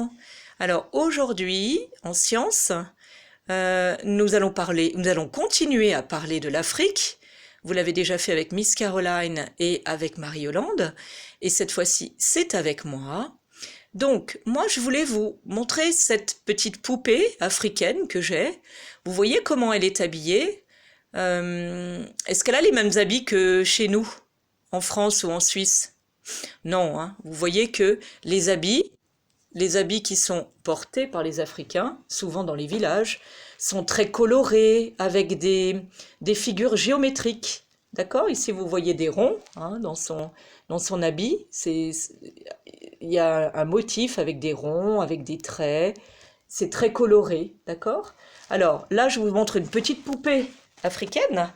enfants. Alors aujourd'hui, en sciences, nous allons continuer à parler de l'Afrique. Vous l'avez déjà fait avec Miss Caroline et avec Marie-Yolande, et cette fois-ci, c'est avec moi. Donc, moi, je voulais vous montrer cette petite poupée africaine que j'ai. Vous voyez comment elle est habillée? Est-ce qu'elle a les mêmes habits que chez nous, en France ou en Suisse? Non, hein. Vous voyez que les habits qui sont portés par les Africains, souvent dans les villages, sont très colorés, avec des figures géométriques. D'accord? Ici, vous voyez des ronds hein, dans son habit. Il y a un motif avec des ronds, avec des traits. C'est très coloré. D'accord? Alors, là, je vous montre une petite poupée africaine,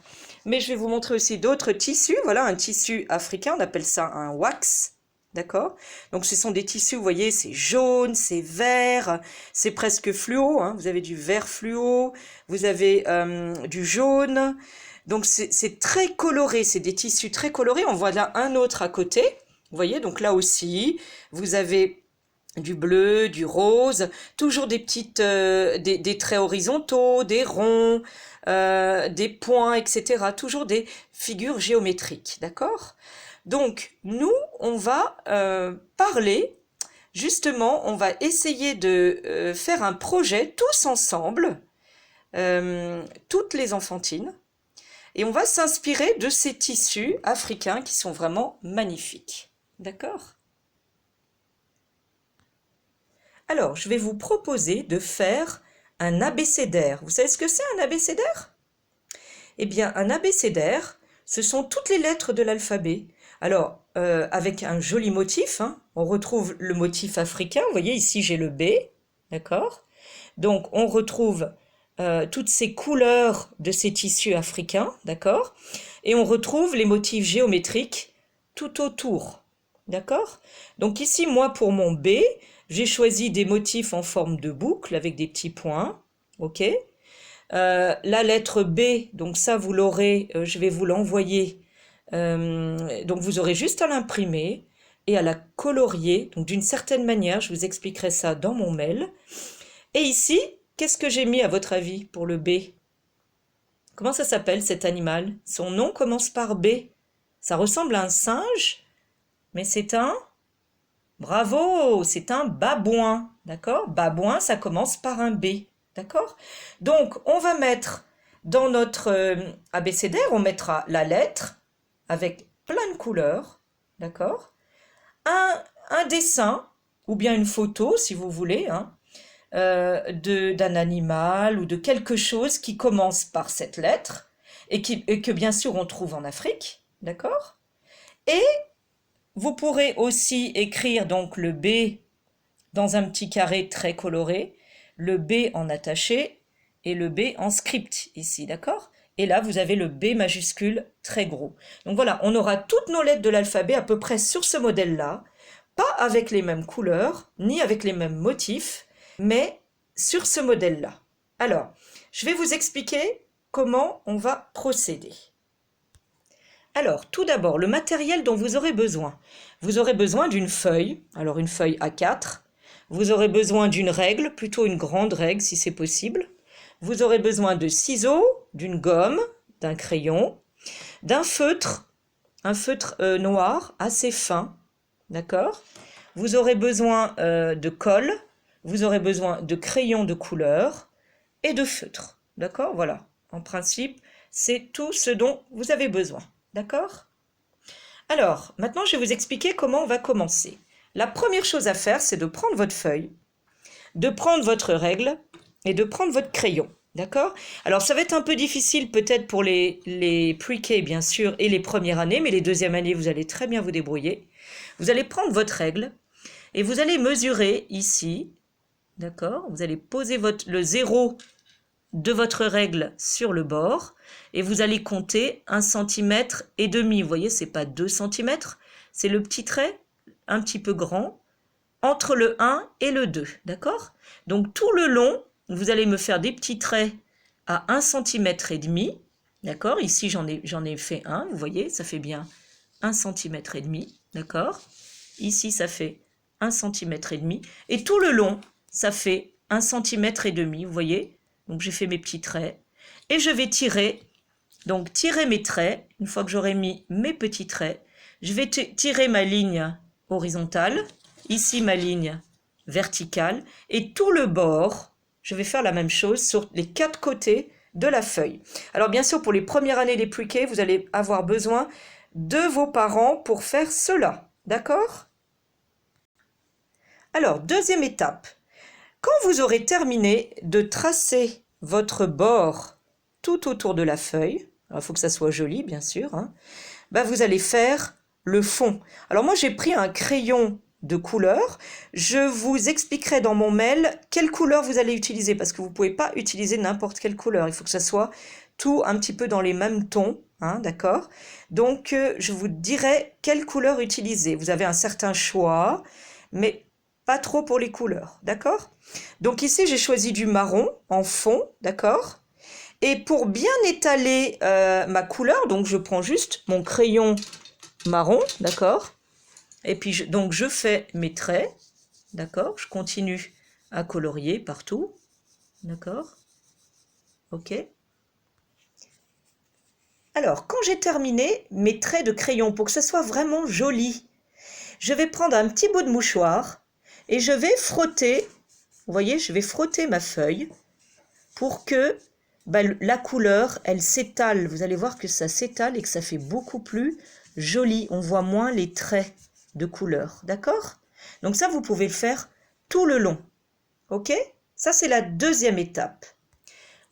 mais je vais vous montrer aussi d'autres tissus. Voilà, un tissu africain, on appelle ça un wax. D'accord? Donc ce sont des tissus, vous voyez, c'est jaune, c'est vert, c'est presque fluo, hein. Vous avez du vert fluo, vous avez du jaune. Donc c'est très coloré, c'est des tissus très colorés. On voit là un autre à côté. Vous voyez, donc là aussi, vous avez du bleu, du rose, toujours des des traits horizontaux, des ronds, des points, etc. Toujours des figures géométriques, d'accord? Donc, nous, on va parler, justement, on va essayer de faire un projet tous ensemble, toutes les enfantines, et on va s'inspirer de ces tissus africains qui sont vraiment magnifiques. D'accord? Alors, je vais vous proposer de faire un abécédaire. Vous savez ce que c'est un abécédaire? Eh bien, un abécédaire, ce sont toutes les lettres de l'alphabet. Alors, avec un joli motif, hein, on retrouve le motif africain. Vous voyez, ici, j'ai le B, d'accord? Donc, on retrouve toutes ces couleurs de ces tissus africains, d'accord? Et on retrouve les motifs géométriques tout autour, d'accord? Donc ici, moi, pour mon B, j'ai choisi des motifs en forme de boucle avec des petits points, ok? La lettre B, donc ça, vous l'aurez, je vais vous l'envoyer. Donc vous aurez juste à l'imprimer et à la colorier. Donc d'une certaine manière, je vous expliquerai ça dans mon mail. Et ici, qu'est-ce que j'ai mis à votre avis pour le B? Comment ça s'appelle cet animal? Son nom commence par B. Ça ressemble à un singe, mais c'est un... Bravo, c'est un babouin, d'accord? Babouin, ça commence par un B, d'accord? Donc, on va mettre dans notre abécédaire, on mettra la lettre avec plein de couleurs, d'accord? Un dessin, ou bien une photo, si vous voulez, hein, d'un animal ou de quelque chose qui commence par cette lettre et que bien sûr on trouve en Afrique, d'accord? Et vous pourrez aussi écrire donc le B dans un petit carré très coloré, le B en attaché et le B en script ici, d'accord? Et là, vous avez le B majuscule très gros. Donc voilà, on aura toutes nos lettres de l'alphabet à peu près sur ce modèle-là, pas avec les mêmes couleurs, ni avec les mêmes motifs, mais sur ce modèle-là. Alors, je vais vous expliquer comment on va procéder. Alors, tout d'abord, le matériel dont vous aurez besoin. Vous aurez besoin d'une feuille, alors une feuille A4. Vous aurez besoin d'une règle, plutôt une grande règle si c'est possible. Vous aurez besoin de ciseaux, d'une gomme, d'un crayon, d'un feutre, un feutre noir assez fin, d'accord? Vous aurez besoin de colle, vous aurez besoin de crayons de couleur et de feutre, d'accord? Voilà, en principe, c'est tout ce dont vous avez besoin. D'accord? Alors, maintenant, je vais vous expliquer comment on va commencer. La première chose à faire, c'est de prendre votre feuille, de prendre votre règle et de prendre votre crayon. D'accord? Alors, ça va être un peu difficile peut-être pour les pre-K, bien sûr, et les premières années, mais les deuxièmes années, vous allez très bien vous débrouiller. Vous allez prendre votre règle et vous allez mesurer ici. D'accord? Vous allez poser le zéro de votre règle sur le bord et vous allez compter 1,5 cm. Vous voyez, c'est pas 2 cm, c'est le petit trait un petit peu grand entre le 1 et le 2, d'accord? Donc tout le long, vous allez me faire des petits traits à 1,5 cm, d'accord? Ici, j'en ai fait un, vous voyez, ça fait bien 1,5 cm, d'accord? Ici, ça fait 1,5 cm. Et tout le long, ça fait 1,5 cm, vous voyez. Donc j'ai fait mes petits traits. Et je vais tirer, donc tirer mes traits. Une fois que j'aurai mis mes petits traits, je vais tirer ma ligne horizontale. Ici ma ligne verticale. Et tout le bord, je vais faire la même chose sur les 4 côtés de la feuille. Alors bien sûr, pour les premières années des pre-K, vous allez avoir besoin de vos parents pour faire cela. D'accord? Alors, deuxième étape. Quand vous aurez terminé de tracer votre bord tout autour de la feuille, il faut que ça soit joli bien sûr, hein, bah vous allez faire le fond. Alors moi j'ai pris un crayon de couleur, je vous expliquerai dans mon mail quelle couleur vous allez utiliser parce que vous ne pouvez pas utiliser n'importe quelle couleur, il faut que ça soit tout un petit peu dans les mêmes tons, hein, d'accord? Donc je vous dirai quelle couleur utiliser. Vous avez un certain choix, mais pas trop pour les couleurs, d'accord? Donc ici j'ai choisi du marron en fond, d'accord? Et pour bien étaler ma couleur, donc je prends juste mon crayon marron, d'accord? Et puis donc je fais mes traits, d'accord? Je continue à colorier partout, d'accord? Ok. Alors, quand j'ai terminé mes traits de crayon pour que ce soit vraiment joli, je vais prendre un petit bout de mouchoir et je vais frotter, vous voyez, je vais frotter ma feuille pour que la couleur, elle s'étale. Vous allez voir que ça s'étale et que ça fait beaucoup plus joli. On voit moins les traits de couleur, d'accord? Donc ça, vous pouvez le faire tout le long, ok? Ça, c'est la deuxième étape.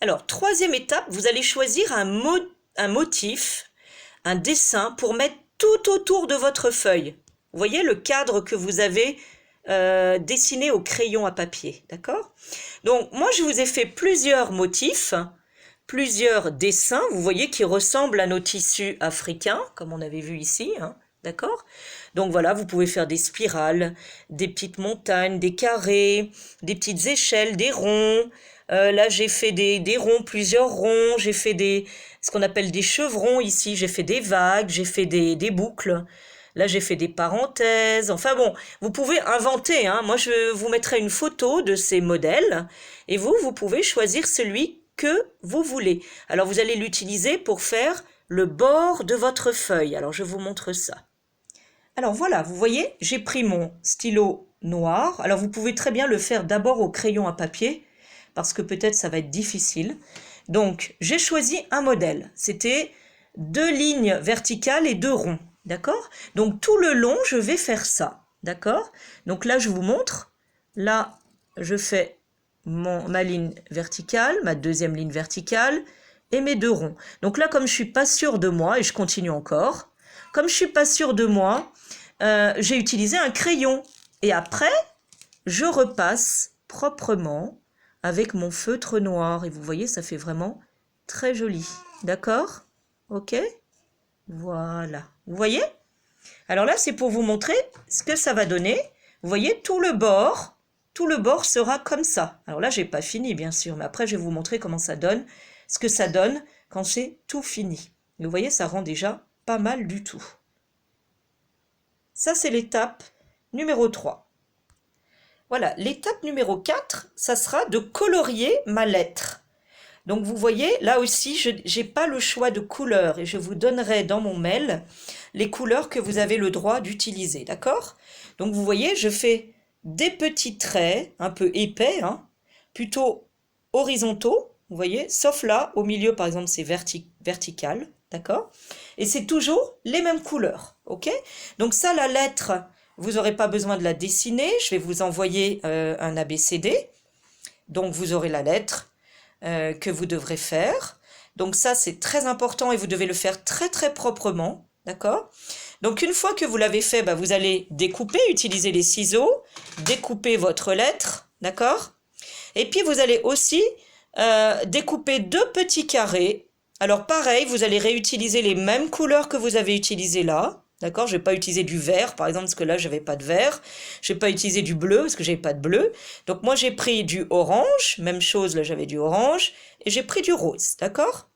Alors, troisième étape, vous allez choisir un motif, un dessin pour mettre tout autour de votre feuille. Vous voyez le cadre que vous avez dessiné au crayon à papier, d'accord? Donc, moi, je vous ai fait plusieurs motifs, plusieurs dessins, vous voyez, qui ressemblent à nos tissus africains, comme on avait vu ici, hein, d'accord? Donc voilà, vous pouvez faire des spirales, des petites montagnes, des carrés, des petites échelles, des ronds. Là, j'ai fait des ronds, plusieurs ronds, j'ai fait ce qu'on appelle des chevrons ici, j'ai fait des vagues, j'ai fait des boucles. Là, j'ai fait des parenthèses. Enfin bon, vous pouvez inventer, hein. Moi, je vous mettrai une photo de ces modèles et vous pouvez choisir celui que vous voulez. Alors, vous allez l'utiliser pour faire le bord de votre feuille. Alors, je vous montre ça. Alors voilà, vous voyez, j'ai pris mon stylo noir. Alors, vous pouvez très bien le faire d'abord au crayon à papier parce que peut-être ça va être difficile. Donc, j'ai choisi un modèle. C'était 2 lignes verticales et 2 ronds. D'accord? Donc, tout le long, je vais faire ça. D'accord? Donc là, je vous montre. Là, je fais ma ligne verticale, ma deuxième ligne verticale et mes 2 ronds. Donc là, comme je suis pas sûre de moi, et je continue encore, comme je suis pas sûre de moi, j'ai utilisé un crayon. Et après, je repasse proprement avec mon feutre noir. Et vous voyez, ça fait vraiment très joli. D'accord? Ok? Voilà. Vous voyez? Alors là, c'est pour vous montrer ce que ça va donner. Vous voyez, tout le bord sera comme ça. Alors là, j'ai pas fini, bien sûr, mais après, je vais vous montrer comment ça donne, ce que ça donne quand c'est tout fini. Et vous voyez, ça rend déjà pas mal du tout. Ça, c'est l'étape numéro 3. Voilà, l'étape numéro 4, ça sera de colorier ma lettre. Donc vous voyez, là aussi, je n'ai pas le choix de couleurs et je vous donnerai dans mon mail les couleurs que vous avez le droit d'utiliser, d'accord? Donc vous voyez, je fais des petits traits un peu épais, hein, plutôt horizontaux, vous voyez, sauf là, au milieu par exemple, c'est vertical, d'accord? Et c'est toujours les mêmes couleurs, ok? Donc ça, la lettre, vous n'aurez pas besoin de la dessiner, je vais vous envoyer un ABCD, donc vous aurez la lettre que vous devrez faire. Donc ça, c'est très important et vous devez le faire très très proprement, d'accord? Donc une fois que vous l'avez fait, vous allez découper, utiliser les ciseaux, découper votre lettre, d'accord? Et puis vous allez aussi découper 2 petits carrés. Alors pareil, vous allez réutiliser les mêmes couleurs que vous avez utilisées là, d'accord? Je ne vais pas utiliser du vert, par exemple, parce que là, je n'avais pas de vert. Je ne vais pas utiliser du bleu, parce que je n'avais pas de bleu. Donc, moi, j'ai pris du orange. Même chose, là, j'avais du orange. Et j'ai pris du rose, d'accord?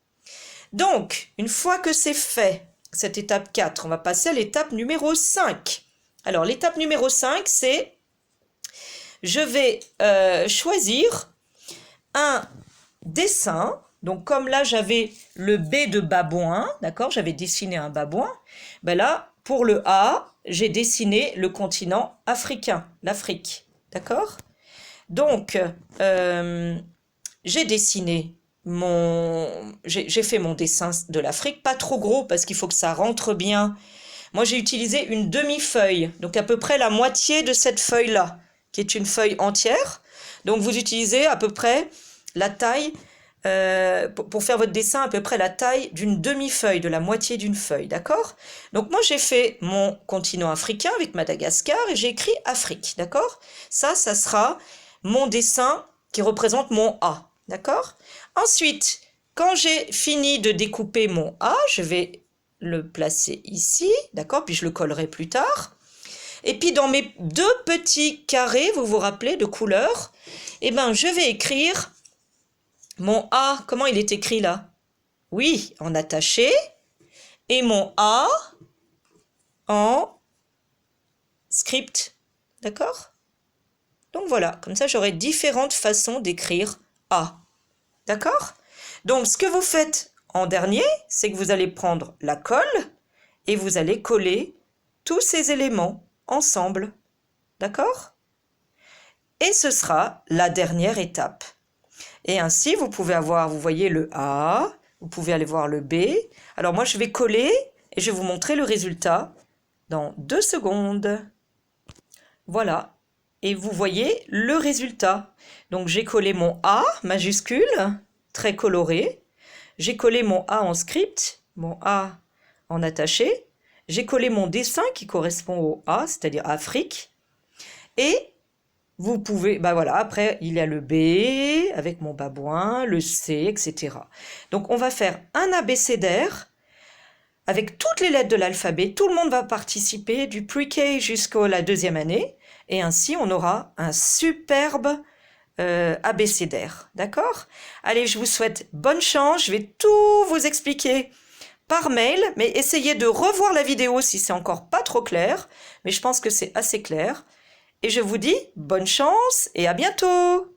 Donc, une fois que c'est fait, cette étape 4, on va passer à l'étape numéro 5. Alors, l'étape numéro 5, c'est je vais choisir un dessin. Donc comme là j'avais le B de babouin, d'accord, j'avais dessiné un babouin, ben là pour le A, j'ai dessiné le continent africain, l'Afrique, d'accord. Donc j'ai dessiné j'ai fait mon dessin de l'Afrique, pas trop gros parce qu'il faut que ça rentre bien. Moi j'ai utilisé une demi-feuille, donc à peu près la moitié de cette feuille-là, qui est une feuille entière. Donc vous utilisez à peu près la taille, pour faire votre dessin, à peu près la taille d'une demi-feuille, de la moitié d'une feuille, d'accord? Donc moi j'ai fait mon continent africain avec Madagascar et j'ai écrit Afrique, d'accord? Ça sera mon dessin qui représente mon A, d'accord? Ensuite, quand j'ai fini de découper mon A, je vais le placer ici, d'accord? Puis je le collerai plus tard. Et puis dans mes deux petits carrés, vous vous rappelez, de couleur, eh ben je vais écrire mon A. Comment il est écrit là? Oui, en attaché. Et mon A en script, d'accord? Donc voilà, comme ça j'aurai différentes façons d'écrire A, d'accord? Donc ce que vous faites en dernier, c'est que vous allez prendre la colle et vous allez coller tous ces éléments ensemble, d'accord? Et ce sera la dernière étape. Et ainsi, vous pouvez avoir, vous voyez le A, vous pouvez aller voir le B. Alors moi, je vais coller et je vais vous montrer le résultat dans 2 secondes. Voilà. Et vous voyez le résultat. Donc j'ai collé mon A majuscule, très coloré. J'ai collé mon A en script, mon A en attaché. J'ai collé mon dessin qui correspond au A, c'est-à-dire Afrique. Et vous pouvez, bah voilà, après il y a le B avec mon babouin, le C, etc. Donc on va faire un abécédaire avec toutes les lettres de l'alphabet. Tout le monde va participer du pre-K jusqu'à la 2e année. Et ainsi on aura un superbe abécédaire. D'accord? Allez, je vous souhaite bonne chance. Je vais tout vous expliquer par mail, mais essayez de revoir la vidéo si c'est encore pas trop clair. Mais je pense que c'est assez clair. Et je vous dis bonne chance et à bientôt!